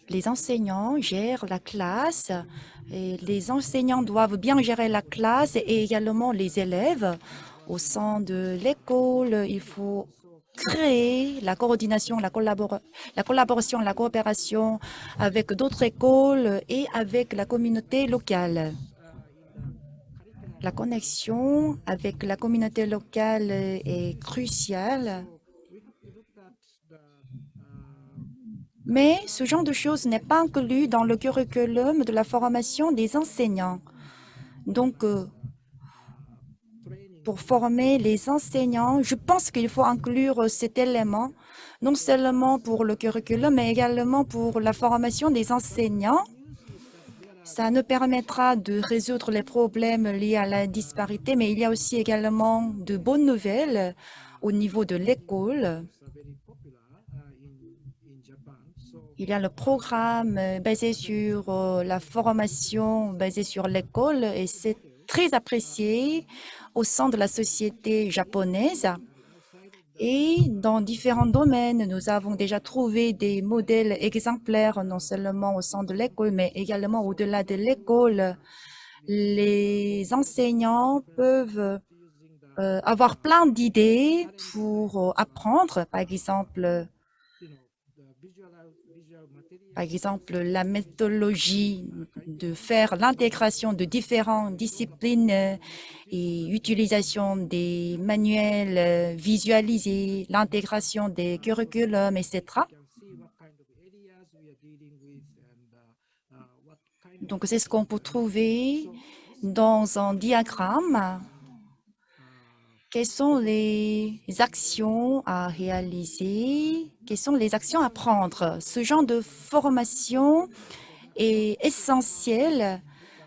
Les enseignants gèrent la classe et les enseignants doivent bien gérer la classe et également les élèves. Au sein de l'école, il faut créer la coordination, la collaboration, la coopération avec d'autres écoles et avec la communauté locale. La connexion avec la communauté locale est cruciale. Mais ce genre de choses n'est pas inclus dans le curriculum de la formation des enseignants. Donc, pour former les enseignants, je pense qu'il faut inclure cet élément, non seulement pour le curriculum, mais également pour la formation des enseignants. Ça nous permettra de résoudre les problèmes liés à la disparité, mais il y a aussi également de bonnes nouvelles au niveau de l'école. Il y a le programme basé sur la formation basée sur l'école et c'est très apprécié au sein de la société japonaise. Et dans différents domaines, nous avons déjà trouvé des modèles exemplaires, non seulement au sein de l'école, mais également au-delà de l'école. Les enseignants peuvent avoir plein d'idées pour apprendre, par exemple, la méthodologie de faire l'intégration de différentes disciplines et utilisation des manuels visualisés, l'intégration des curriculums, etc. Donc, c'est ce qu'on peut trouver dans un diagramme. Quelles sont les actions à réaliser? Quelles sont les actions à prendre? Ce genre de formation est essentiel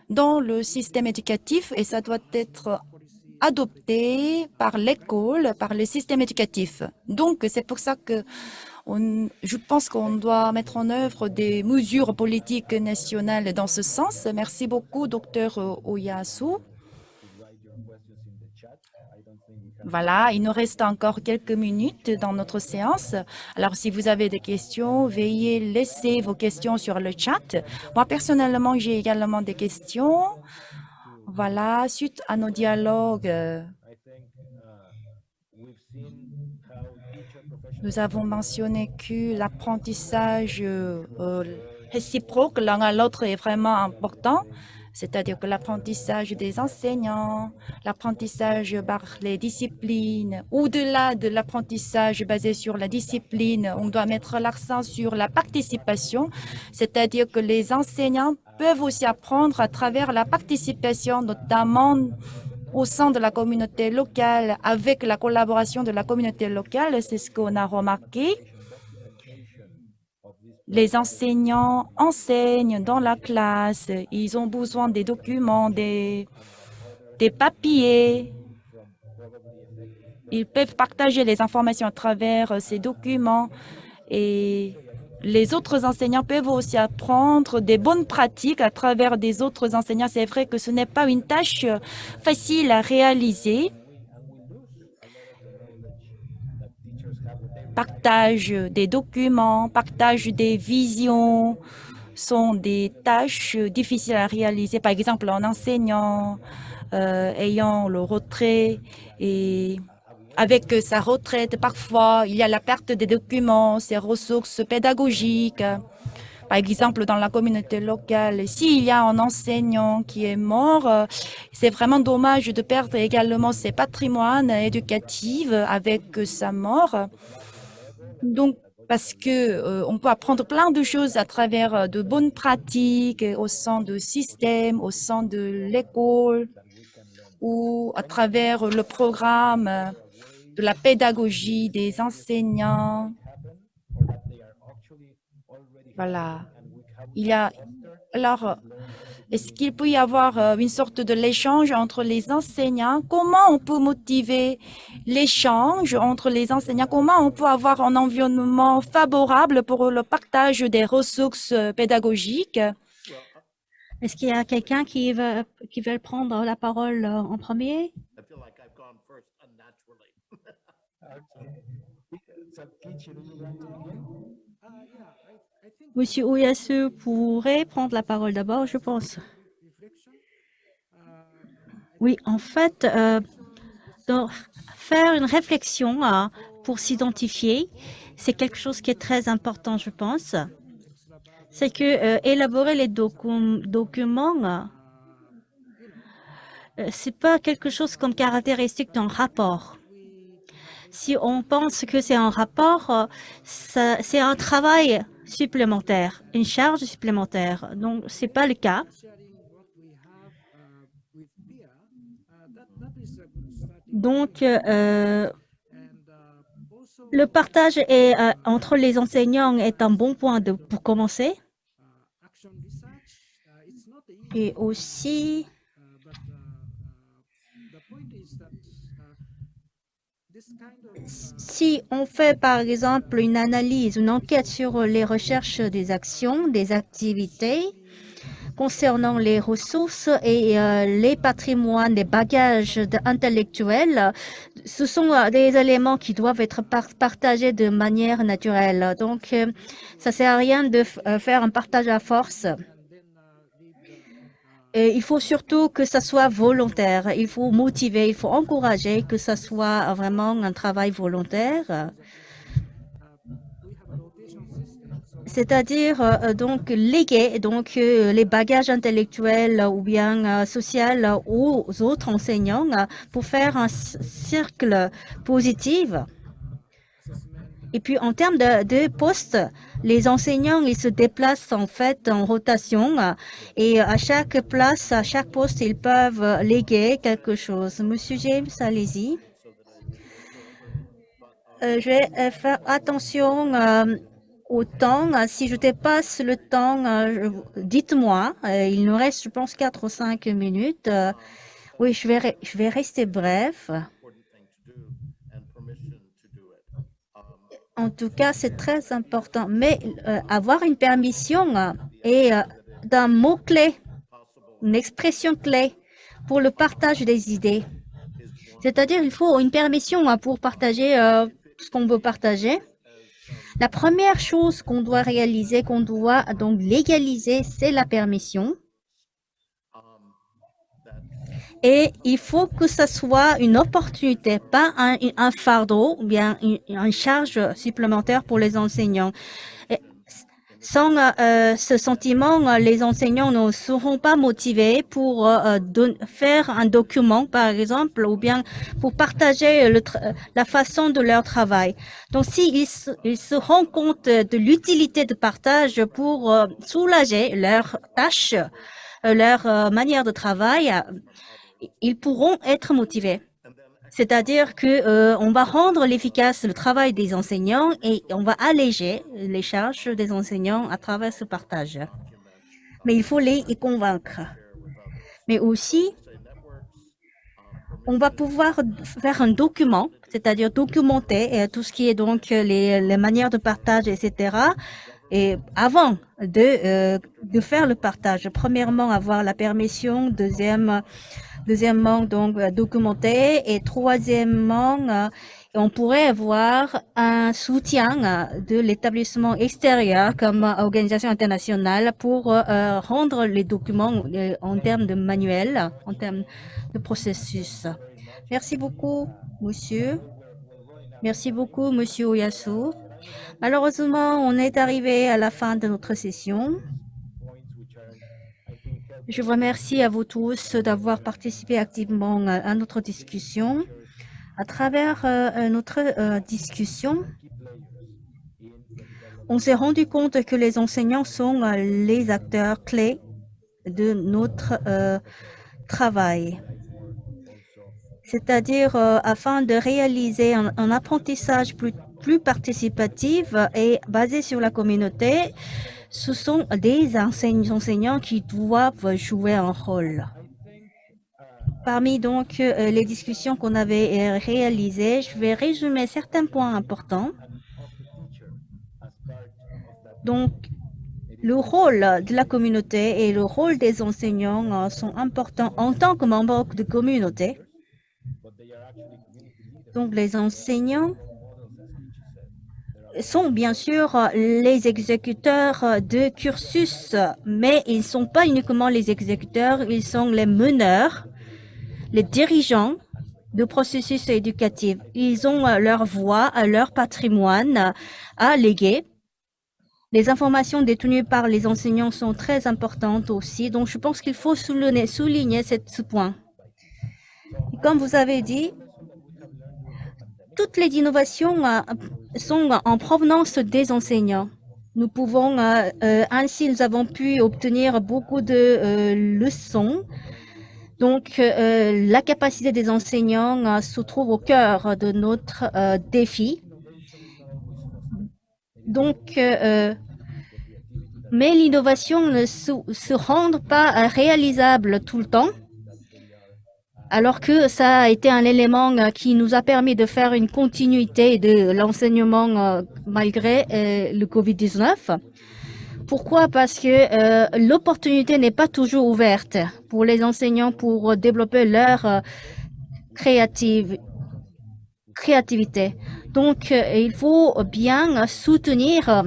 dans le système éducatif et ça doit être adopté par l'école, par le système éducatif. Donc, c'est pour ça que je pense qu'on doit mettre en œuvre des mesures politiques nationales dans ce sens. Merci beaucoup, Dr Oyasu. Voilà, il nous reste encore quelques minutes dans notre séance. Alors, si vous avez des questions, veuillez laisser vos questions sur le chat. Moi, personnellement, j'ai également des questions. Voilà, suite à nos dialogues, nous avons mentionné que l'apprentissage réciproque l'un à l'autre est vraiment important. C'est-à-dire que l'apprentissage des enseignants, l'apprentissage par les disciplines, au-delà de l'apprentissage basé sur la discipline, on doit mettre l'accent sur la participation, c'est-à-dire que les enseignants peuvent aussi apprendre à travers la participation, notamment au sein de la communauté locale, avec la collaboration de la communauté locale, c'est ce qu'on a remarqué. Les enseignants enseignent dans la classe, ils ont besoin des documents, des papiers. Ils peuvent partager les informations à travers ces documents et les autres enseignants peuvent aussi apprendre des bonnes pratiques à travers des autres enseignants. C'est vrai que ce n'est pas une tâche facile à réaliser. Partage des documents, partage des visions sont des tâches difficiles à réaliser. Par exemple, un enseignant ayant le retrait et avec sa retraite, parfois, il y a la perte des documents, ses ressources pédagogiques. Par exemple, dans la communauté locale, s'il y a un enseignant qui est mort, c'est vraiment dommage de perdre également ses patrimoines éducatifs avec sa mort. Donc, parce que on peut apprendre plein de choses à travers de bonnes pratiques au sein de systèmes, au sein de l'école ou à travers le programme de la pédagogie des enseignants. Voilà. Alors, est-ce qu'il peut y avoir une sorte de l'échange entre les enseignants? Comment on peut motiver l'échange entre les enseignants? Comment on peut avoir un environnement favorable pour le partage des ressources pédagogiques? Est-ce qu'il y a quelqu'un qui veut prendre la parole en premier? Monsieur Oyasu pourrait prendre la parole d'abord, je pense. Oui, en fait, faire une réflexion pour s'identifier. C'est quelque chose qui est très important, je pense. C'est que élaborer les documents, c'est pas quelque chose comme caractéristique d'un rapport. Si on pense que c'est un rapport, c'est un travail supplémentaire, une charge supplémentaire. Donc, c'est pas le cas. Donc, le partage entre les enseignants est un bon point pour commencer. Et aussi, si on fait par exemple une analyse, une enquête sur les recherches des actions, des activités concernant les ressources et les patrimoines, les bagages intellectuels, ce sont des éléments qui doivent être partagés de manière naturelle. Donc, ça sert à rien de faire un partage à force. Et il faut surtout que ça soit volontaire. Il faut motiver, il faut encourager que ça soit vraiment un travail volontaire. C'est-à-dire donc léguer les bagages intellectuels ou bien sociaux aux autres enseignants pour faire un cercle positif. Et puis en termes de postes, les enseignants ils se déplacent en fait en rotation et à chaque place, à chaque poste, ils peuvent léguer quelque chose. Monsieur James, allez-y. Je vais faire attention au temps. Si je dépasse le temps, dites-moi. Il nous reste, je pense, 4 ou 5 minutes. Oui, je vais rester bref. En tout cas, c'est très important. Mais avoir une permission et d'un mot-clé, une expression clé pour le partage des idées. C'est-à-dire, il faut une permission pour partager ce qu'on veut partager. La première chose qu'on doit réaliser, qu'on doit donc légaliser, c'est la permission. Et il faut que ce soit une opportunité, pas un fardeau ou bien une charge supplémentaire pour les enseignants. Et sans ce sentiment, les enseignants ne seront pas motivés pour faire un document, par exemple, ou bien pour partager la façon de leur travail. Donc, s'ils se rendent compte de l'utilité de partage pour soulager leurs tâches, leur manière de travail, ils pourront être motivés. C'est-à-dire que on va rendre efficace le travail des enseignants et on va alléger les charges des enseignants à travers ce partage. Mais il faut les y convaincre. Mais aussi, on va pouvoir faire un document, c'est-à-dire documenter tout ce qui est donc les manières de partage, etc. Et avant de faire le partage, premièrement, avoir la permission, deuxièmement, donc documenter et troisièmement, on pourrait avoir un soutien de l'établissement extérieur comme organisation internationale pour rendre les documents en termes de manuel, en termes de processus. Merci beaucoup, monsieur. Merci beaucoup, monsieur Oyasu. Malheureusement, on est arrivé à la fin de notre session. Je vous remercie à vous tous d'avoir participé activement à notre discussion. À travers notre discussion, on s'est rendu compte que les enseignants sont les acteurs clés de notre travail. C'est-à-dire afin de réaliser un apprentissage plus participatif et basé sur la communauté, ce sont des enseignants qui doivent jouer un rôle. Parmi donc les discussions qu'on avait réalisées, je vais résumer certains points importants. Donc, le rôle de la communauté et le rôle des enseignants sont importants en tant que membres de communauté. Donc, les enseignants sont bien sûr les exécuteurs de cursus, mais ils ne sont pas uniquement les exécuteurs, ils sont les meneurs, les dirigeants de processus éducatif. Ils ont leur voix, leur patrimoine à léguer. Les informations détenues par les enseignants sont très importantes aussi, donc je pense qu'il faut souligner ce point. Et comme vous avez dit, toutes les innovations sont en provenance des enseignants. Nous pouvons, ainsi, nous avons pu obtenir beaucoup de leçons. Donc, la capacité des enseignants se trouve au cœur de notre défi. Donc, mais l'innovation ne se rend pas réalisable tout le temps, alors que ça a été un élément qui nous a permis de faire une continuité de l'enseignement malgré le Covid-19. Pourquoi? Parce que l'opportunité n'est pas toujours ouverte pour les enseignants pour développer leur créativité. Donc, il faut bien soutenir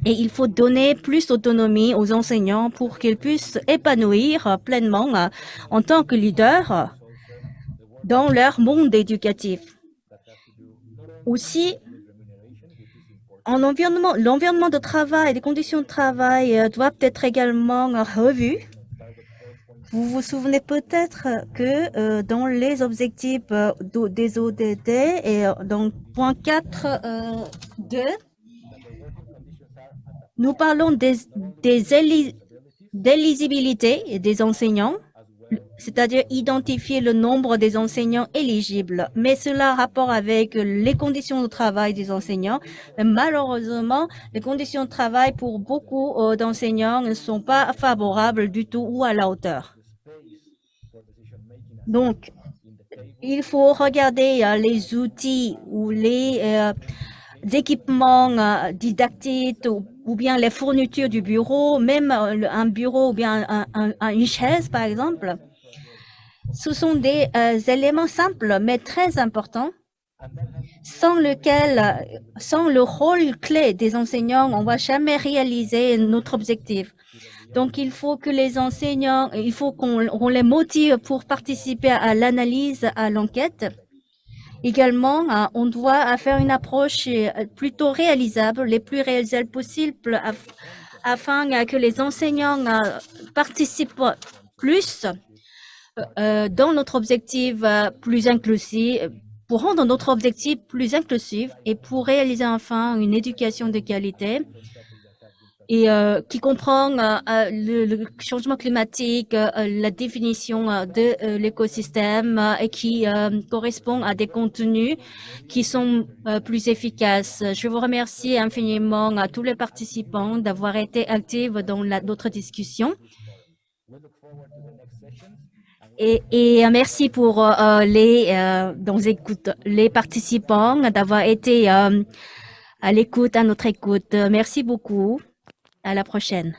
et il faut donner plus d'autonomie aux enseignants pour qu'ils puissent épanouir pleinement en tant que leaders dans leur monde éducatif. Aussi, l'environnement de travail, les conditions de travail doivent être également revues. Vous vous souvenez peut-être que dans les objectifs des ODD et dans point 4.2, nous parlons d'éligibilité des enseignants, c'est-à-dire identifier le nombre des enseignants éligibles. Mais cela a rapport avec les conditions de travail des enseignants. Mais malheureusement, les conditions de travail pour beaucoup d'enseignants ne sont pas favorables du tout ou à la hauteur. Donc, il faut regarder les outils ou les équipements didactiques ou bien les fournitures du bureau, même un bureau ou bien une chaise, par exemple. Ce sont des éléments simples, mais très importants, sans le rôle clé des enseignants, on ne va jamais réaliser notre objectif. Donc, il faut que les enseignants, il faut qu'on les motive pour participer à l'analyse, à l'enquête. Également, on doit faire une approche plutôt réalisable, les plus réalisables possibles, afin que les enseignants participent plus dans notre objectif plus inclusif, pour rendre notre objectif plus inclusif et pour réaliser enfin une éducation de qualité et qui comprend le changement climatique, la définition de l'écosystème et qui correspond à des contenus qui sont plus efficaces. Je vous remercie infiniment à tous les participants d'avoir été actifs dans notre discussion. Et merci pour les participants d'avoir été à l'écoute, à notre écoute. Merci beaucoup. À la prochaine.